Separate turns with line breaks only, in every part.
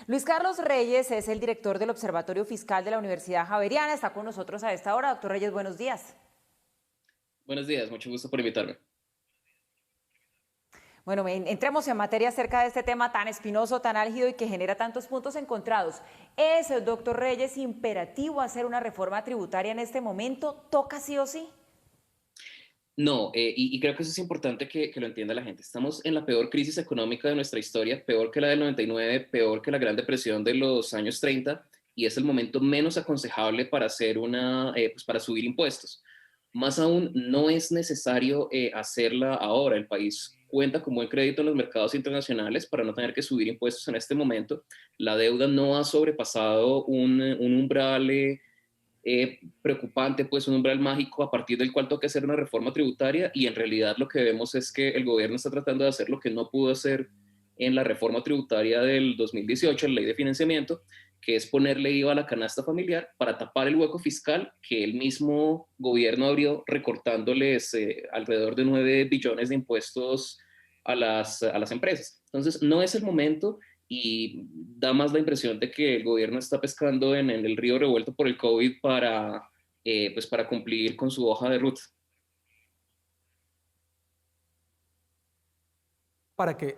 Luis Carlos Reyes es el director del Observatorio Fiscal de la Universidad Javeriana. Está con nosotros a esta hora. Doctor Reyes, buenos días.
Buenos días, mucho gusto por invitarme.
Bueno, entremos en materia acerca de este tema tan espinoso, tan álgido y que genera tantos puntos encontrados. ¿Es, doctor Reyes, imperativo hacer una reforma tributaria en este momento? ¿Toca sí o sí?
No, y creo que eso es importante que lo entienda la gente. Estamos en la peor crisis económica de nuestra historia, peor que la del 99, peor que la Gran Depresión de los años 30, y es el momento menos aconsejable para hacer pues para subir impuestos. Más aún, no es necesario hacerla ahora. El país cuenta con buen crédito en los mercados internacionales para no tener que subir impuestos en este momento. La deuda no ha sobrepasado un umbral preocupante, pues un umbral mágico a partir del cual toca hacer una reforma tributaria, y en realidad lo que vemos es que el gobierno está tratando de hacer lo que no pudo hacer en la reforma tributaria del 2018, la ley de financiamiento, que es ponerle IVA a la canasta familiar para tapar el hueco fiscal que el mismo gobierno abrió recortándoles alrededor de 9 billones de impuestos a las empresas. Entonces, no es el momento, y da más la impresión de que el gobierno está pescando en el río revuelto por el COVID pues para cumplir con su hoja de ruta.
Para que,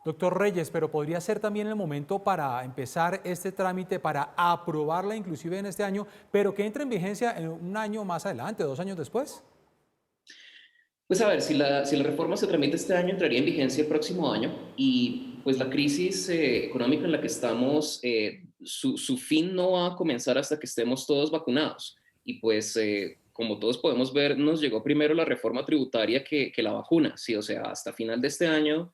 doctor Reyes, pero podría ser también el momento para empezar este trámite, para aprobarla inclusive en este año, pero que entre en vigencia en un año más adelante, 2 años después.
Pues a ver, si la reforma se tramita este año, entraría en vigencia el próximo año, y pues la crisis económica en la que estamos, su fin no va a comenzar hasta que estemos todos vacunados. Y pues como todos podemos ver, nos llegó primero la reforma tributaria que la vacuna, sí, o sea, hasta final de este año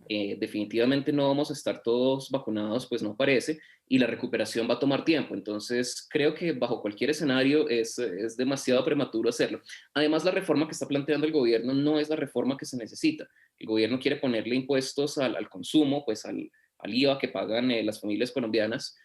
definitivamente no vamos a estar todos vacunados, pues no parece, y la recuperación va a tomar tiempo. Entonces, creo que bajo cualquier escenario es demasiado prematuro hacerlo. Además, la reforma que está planteando el gobierno no es la reforma que se necesita. El gobierno quiere ponerle impuestos al consumo, pues al IVA que pagan las familias colombianas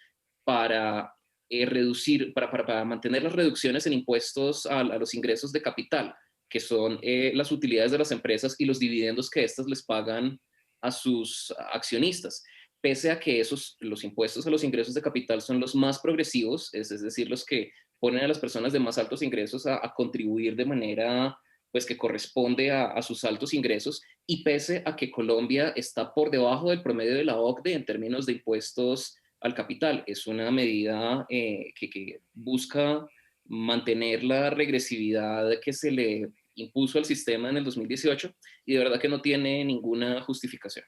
para reducir, para mantener las reducciones en impuestos a los ingresos de capital, que son las utilidades de las empresas y los dividendos que éstas les pagan a sus accionistas. Pese a que los impuestos a los ingresos de capital son los más progresivos, es decir, los que ponen a las personas de más altos ingresos a contribuir de manera pues que corresponde a sus altos ingresos, y pese a que Colombia está por debajo del promedio de la OCDE en términos de impuestos al capital. Es una medida que busca mantener la regresividad que se le impuso al sistema en el 2018, y de verdad que no tiene ninguna justificación.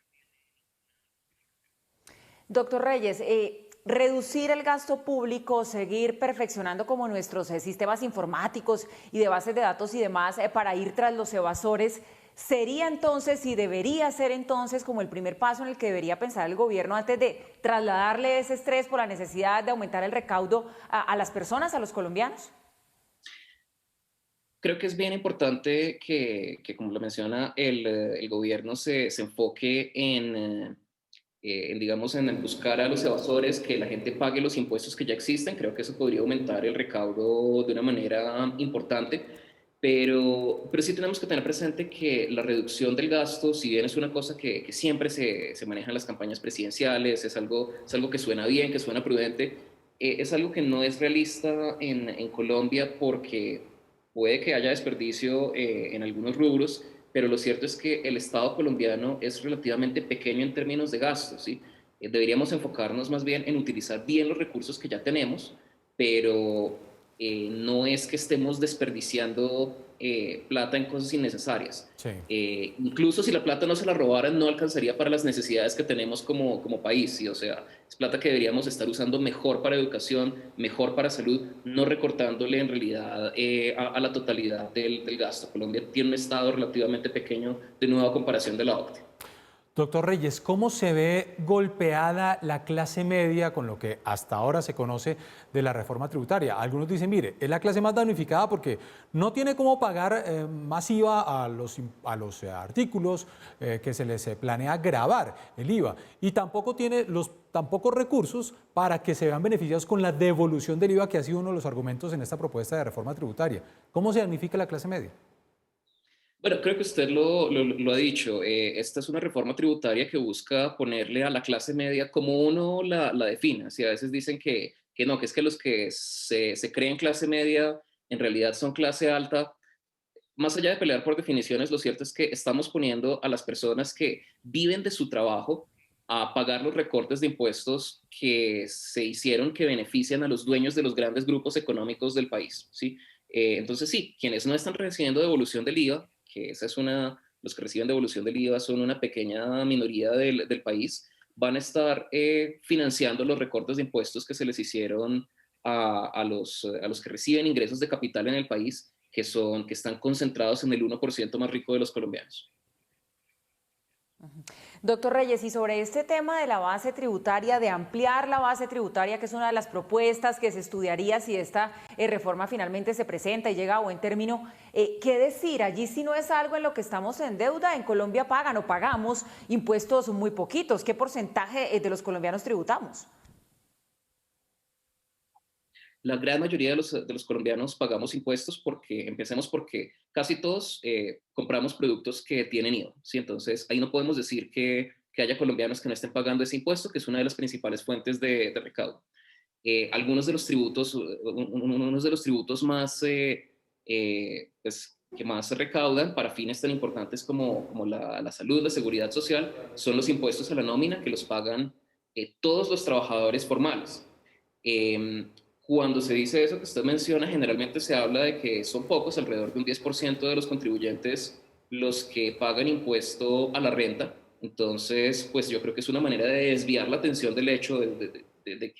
Doctor Reyes, reducir el gasto público, seguir perfeccionando como nuestros sistemas informáticos y de bases de datos y demás para ir tras los evasores, ¿sería entonces y debería ser entonces como el primer paso en el que debería pensar el gobierno antes de trasladarle ese estrés por la necesidad de aumentar el recaudo a las personas, a los colombianos?
Creo que es bien importante que como lo menciona, el gobierno se enfoque digamos, en el buscar a los evasores, que la gente pague los impuestos que ya existen. Creo que eso podría aumentar el recaudo de una manera importante, pero sí tenemos que tener presente que la reducción del gasto, si bien es una cosa que siempre se maneja en las campañas presidenciales, es algo que suena bien, que suena prudente, es algo que no es realista en Colombia, porque puede que haya desperdicio en algunos rubros, pero lo cierto es que el Estado colombiano es relativamente pequeño en términos de gastos, ¿sí? Deberíamos enfocarnos más bien en utilizar bien los recursos que ya tenemos, pero no es que estemos desperdiciando plata en cosas innecesarias.
Sí.
Incluso si la plata no se la robaran, no alcanzaría para las necesidades que tenemos como país, ¿sí? O sea, es plata que deberíamos estar usando mejor para educación, mejor para salud, no recortándole en realidad a la totalidad del gasto. Colombia tiene un estado relativamente pequeño, de nuevo a comparación de la OCDE.
Doctor Reyes, ¿cómo se ve golpeada la clase media con lo que hasta ahora se conoce de la reforma tributaria? Algunos dicen, mire, es la clase más damnificada porque no tiene cómo pagar más IVA a los artículos que se les planea gravar el IVA, y tampoco tiene tampoco recursos para que se vean beneficiados con la devolución del IVA, que ha sido uno de los argumentos en esta propuesta de reforma tributaria. ¿Cómo se damnifica la clase media?
Bueno, creo que usted lo ha dicho. Esta es una reforma tributaria que busca ponerle a la clase media como uno la defina. Si a veces dicen que no, que es que los que se creen clase media en realidad son clase alta. Más allá de pelear por definiciones, lo cierto es que estamos poniendo a las personas que viven de su trabajo a pagar los recortes de impuestos que se hicieron que benefician a los dueños de los grandes grupos económicos del país, ¿sí? Entonces, sí, quienes no están recibiendo devolución del IVA, que esa es los que reciben devolución del IVA son una pequeña minoría del país, van a estar financiando los recortes de impuestos que se les hicieron a los que reciben ingresos de capital en el país que están concentrados en el 1% más rico de los colombianos.
Doctor Reyes, y sobre este tema de la base tributaria, de ampliar la base tributaria, que es una de las propuestas que se estudiaría si esta reforma finalmente se presenta y llega a buen término, ¿qué decir? Allí si no es algo en lo que estamos en deuda, en Colombia pagan o pagamos impuestos muy poquitos. ¿Qué porcentaje de los colombianos tributamos?
La gran mayoría de los colombianos pagamos impuestos empecemos porque casi todos compramos productos que tienen IVA, ¿sí? Entonces, ahí no podemos decir que haya colombianos que no estén pagando ese impuesto, que es una de las principales fuentes de recaudo. Unos de los tributos más, pues, que más se recaudan para fines tan importantes como la salud, la seguridad social, son los impuestos a la nómina que los pagan todos los trabajadores formales. Eh, Cuando se dice eso que usted menciona, generalmente se habla de que son pocos, alrededor de un 10% de los contribuyentes los que pagan impuesto a la renta. Entonces, pues yo creo que es una manera de desviar la atención del hecho de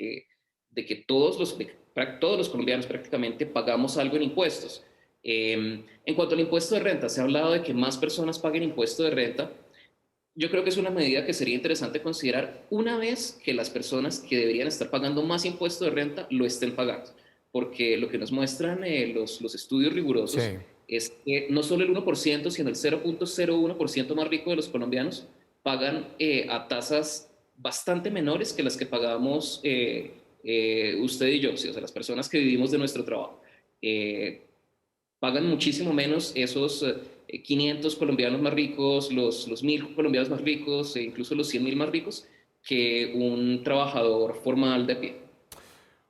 que todos los colombianos prácticamente pagamos algo en impuestos. En cuanto al impuesto de renta, se ha hablado de que más personas paguen impuesto de renta. Yo creo que es una medida que sería interesante considerar una vez que las personas que deberían estar pagando más impuesto de renta lo estén pagando, porque lo que nos muestran los estudios rigurosos
Sí.
es que no solo el 1%, sino el 0,01% más rico de los colombianos pagan a tasas bastante menores que las que pagamos usted y yo, ¿sí? O sea, las personas que vivimos de nuestro trabajo. Eh, Pagan muchísimo menos esos 500 colombianos más ricos, los 1000 colombianos más ricos, e incluso los 100.000 más ricos, que un trabajador formal de pie,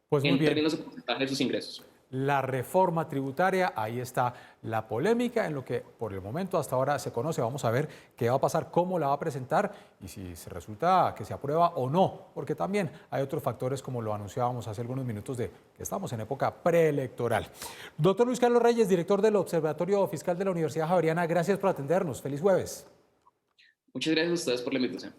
Pues muy
en
bien.
términos de porcentaje de sus ingresos.
La reforma tributaria, ahí está la polémica en lo que por el momento hasta ahora se conoce. Vamos a ver qué va a pasar, cómo la va a presentar y si se resulta que se aprueba o no, porque también hay otros factores como lo anunciábamos hace algunos minutos de que estamos en época preelectoral. Doctor Luis Carlos Reyes, director del Observatorio Fiscal de la Universidad Javeriana, gracias por atendernos. Feliz jueves.
Muchas gracias a ustedes por la invitación.